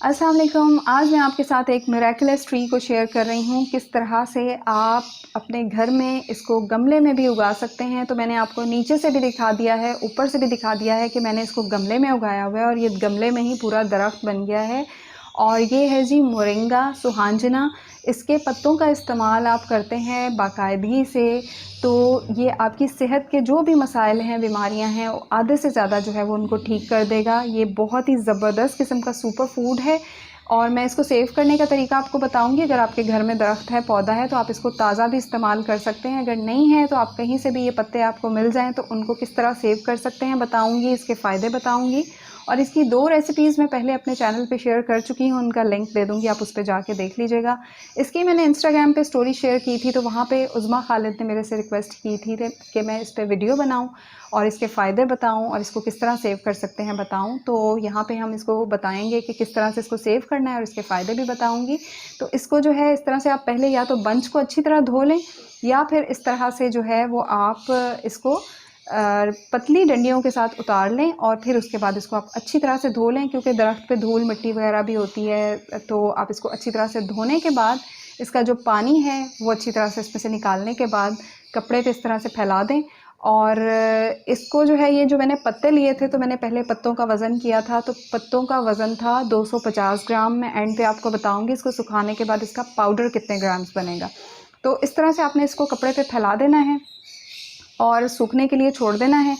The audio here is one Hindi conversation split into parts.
अस्सलाम वालेकुम। आज मैं आपके साथ एक मिरेकुलस ट्री को शेयर कर रही हूँ, किस तरह से आप अपने घर में इसको गमले में भी उगा सकते हैं। तो मैंने आपको नीचे से भी दिखा दिया है, ऊपर से भी दिखा दिया है कि मैंने इसको गमले में उगाया हुआ है और ये गमले में ही पूरा दरख्त बन गया है। और ये है जी मोरिंगा सुहांजना। इसके पत्तों का इस्तेमाल आप करते हैं बाकायदगी से, तो ये आपकी सेहत के जो भी मसाइल हैं, बीमारियां हैं, आधे से ज़्यादा जो है वो उनको ठीक कर देगा। ये बहुत ही ज़बरदस्त किस्म का सुपर फूड है और मैं इसको सेव करने का तरीका आपको बताऊंगी। अगर आपके घर में दरख्त है, पौधा है, तो आप इसको ताज़ा भी इस्तेमाल कर सकते हैं। अगर नहीं है तो आप कहीं से भी ये पत्ते आपको मिल जाएं तो उनको किस तरह सेव कर सकते हैं बताऊंगी, इसके फ़ायदे बताऊंगी। और इसकी 2 रेसिपीज़ मैं पहले अपने चैनल पे शेयर कर चुकी हूँ, उनका लिंक दे दूँगी, आप उस पे जाके देख लीजिएगा। इसकी मैंने इंस्टाग्राम पे स्टोरी शेयर की थी, तो वहाँ पे उज़्मा खालिद ने मेरे से रिक्वेस्ट की थी कि मैं इस पे वीडियो बनाऊँ और इसके फ़ायदे बताऊँ और इसको किस तरह सेव कर सकते हैं बताऊँ। तो यहाँ पे हम इसको बताएंगे कि किस तरह से इसको सेव करना है और इसके फ़ायदे भी बताऊँगी। तो इसको जो है इस तरह से आप पहले या तो बंच को अच्छी तरह धो लें, या फिर इस तरह से जो है वो आप इसको पतली डंडियों के साथ उतार लें और फिर उसके बाद इसको आप अच्छी तरह से धो लें, क्योंकि दरख्त पे धूल मिट्टी वगैरह भी होती है। तो आप इसको अच्छी तरह से धोने के बाद इसका जो पानी है वो अच्छी तरह से इसमें से निकालने के बाद कपड़े पे इस तरह से फैला दें। और इसको जो है, ये जो मैंने पत्ते लिए थे, तो मैंने पहले पत्तों का वज़न किया था, तो पत्तों का वज़न था 250 ग्राम। मैं एंड पे आपको बताऊंगी इसको सुखाने के बाद इसका पाउडर कितने ग्राम्स बनेगा। तो इस तरह से आपने इसको कपड़े पे फैला देना है और सूखने के लिए छोड़ देना है।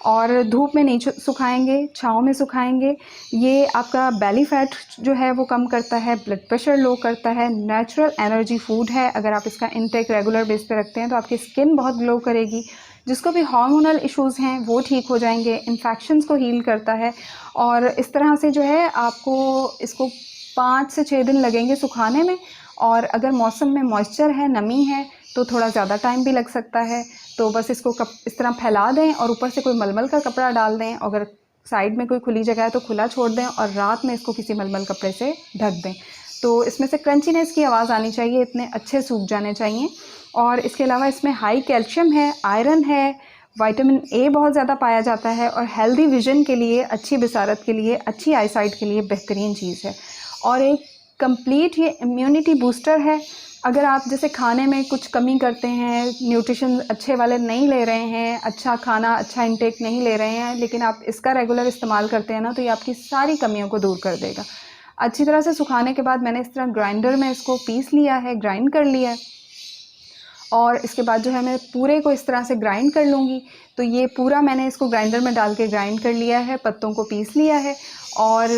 और धूप में नहीं सुखाएंगे, छाँव में सुखाएंगे। ये आपका बेली फैट जो है वो कम करता है, ब्लड प्रेशर लो करता है, नेचुरल एनर्जी फूड है। अगर आप इसका इंटेक रेगुलर बेस पे रखते हैं तो आपकी स्किन बहुत ग्लो करेगी। जिसको भी हार्मोनल इश्यूज़ हैं वो ठीक हो जाएंगे, इन्फेक्शंस को हील करता है। और इस तरह से जो है आपको इसको 5 से 6 दिन लगेंगे सुखाने में। और अगर मौसम में मॉइस्चर है, नमी है, तो थोड़ा ज़्यादा टाइम भी लग सकता है। तो बस इसको इस तरह फैला दें और ऊपर से कोई मलमल का कपड़ा डाल दें। अगर साइड में कोई खुली जगह है तो खुला छोड़ दें और रात में इसको किसी मलमल कपड़े से ढक दें। तो इसमें से क्रंचीनेस की आवाज़ आनी चाहिए, इतने अच्छे सूख जाने चाहिए। और इसके अलावा इसमें हाई कैल्शियम है, आयरन है, विटामिन ए बहुत ज़्यादा पाया जाता है और हेल्दी विजन के लिए, अच्छी बसारत के लिए, अच्छी आईसाइट के लिए बेहतरीन चीज़ है। और एक कंप्लीट ये इम्यूनिटी बूस्टर है। अगर आप जैसे खाने में कुछ कमी करते हैं, न्यूट्रिशन अच्छे वाले नहीं ले रहे हैं, अच्छा खाना, अच्छा इंटेक नहीं ले रहे हैं, लेकिन आप इसका रेगुलर इस्तेमाल करते हैं ना, तो ये आपकी सारी कमियों को दूर कर देगा। अच्छी तरह से सुखाने के बाद मैंने इस तरह ग्राइंडर में इसको पीस लिया है, ग्राइंड कर लिया है। और इसके बाद जो है मैं पूरे को इस तरह से ग्राइंड कर लूँगी। तो ये पूरा मैंने इसको ग्राइंडर में डाल के ग्राइंड कर लिया है, पत्तों को पीस लिया है। और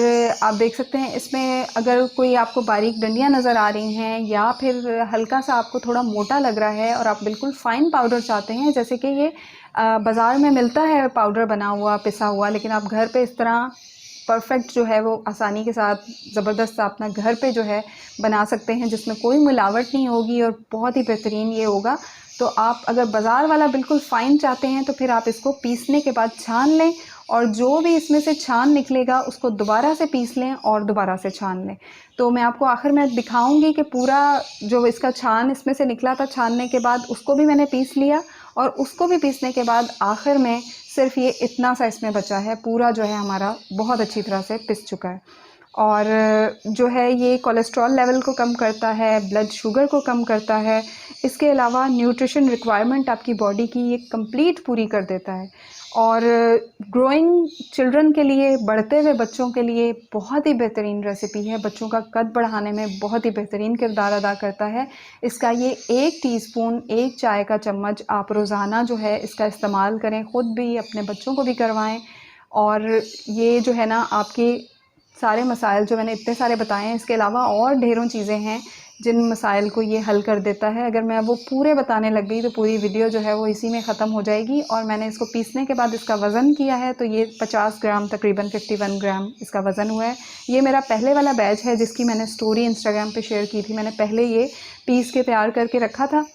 आप देख सकते हैं इसमें अगर कोई आपको बारीक डंडियाँ नज़र आ रही हैं या फिर हल्का सा आपको थोड़ा मोटा लग रहा है और आप बिल्कुल फ़ाइन पाउडर चाहते हैं, जैसे कि ये बाज़ार में मिलता है पाउडर बना हुआ, पिसा हुआ, लेकिन आप घर पे इस तरह परफेक्ट जो है वो आसानी के साथ ज़बरदस्त अपना घर पे जो है बना सकते हैं, जिसमें कोई मिलावट नहीं होगी और बहुत ही बेहतरीन ये होगा। तो आप अगर बाज़ार वाला बिल्कुल फ़ाइन चाहते हैं तो फिर आप इसको पीसने के बाद छान लें और जो भी इसमें से छान निकलेगा उसको दोबारा से पीस लें और दोबारा से छान लें। तो मैं आपको आखिर में दिखाऊंगी कि पूरा जो इसका छान इसमें से निकला था, छानने के बाद उसको भी मैंने पीस लिया और उसको भी पीसने के बाद आखिर में सिर्फ ये इतना सा इसमें बचा है, पूरा जो है हमारा बहुत अच्छी तरह से पिस चुका है। और जो है ये कोलेस्ट्रॉल लेवल को कम करता है, ब्लड शुगर को कम करता है। इसके अलावा न्यूट्रिशन रिक्वायरमेंट आपकी बॉडी की ये कंप्लीट पूरी कर देता है। और ग्रोइंग चिल्ड्रन के लिए, बढ़ते हुए बच्चों के लिए बहुत ही बेहतरीन रेसिपी है। बच्चों का कद बढ़ाने में बहुत ही बेहतरीन किरदार अदा करता है। इसका ये 1 टीस्पून, 1 चाय का चम्मच आप रोज़ाना जो है इसका इस्तेमाल करें, ख़ुद भी अपने बच्चों को भी करवाएं। और ये जो है ना आपके सारे मसाइल जो मैंने इतने सारे बताए हैं, इसके अलावा और ढेरों चीज़ें हैं जिन मसाइल को ये हल कर देता है। अगर मैं वो पूरे बताने लग गई तो पूरी वीडियो जो है वो इसी में ख़त्म हो जाएगी। और मैंने इसको पीसने के बाद इसका वज़न किया है, तो ये 50 ग्राम, तकरीबन 51 ग्राम इसका वज़न हुआ है। ये मेरा पहले वाला बैच है जिसकी मैंने स्टोरी इंस्टाग्राम पे शेयर की थी। मैंने पहले ये पीस के तैयार करके रखा था।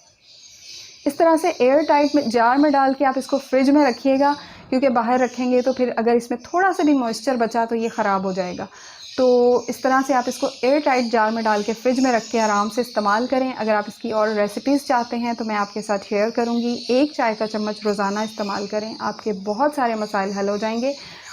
इस तरह से एयर टाइट में जार में डाल के आप इसको फ्रिज में रखिएगा, क्योंकि बाहर रखेंगे तो फिर अगर इसमें थोड़ा सा भी मॉइस्चर बचा तो ये ख़राब हो जाएगा। तो इस तरह से आप इसको एयर टाइट जार में डाल के फ्रिज में रख के आराम से इस्तेमाल करें। अगर आप इसकी और रेसिपीज़ चाहते हैं तो मैं आपके साथ शेयर करूंगी। 1 चाय का चम्मच रोज़ाना इस्तेमाल करें, आपके बहुत सारे मसाइल हल हो जाएंगे।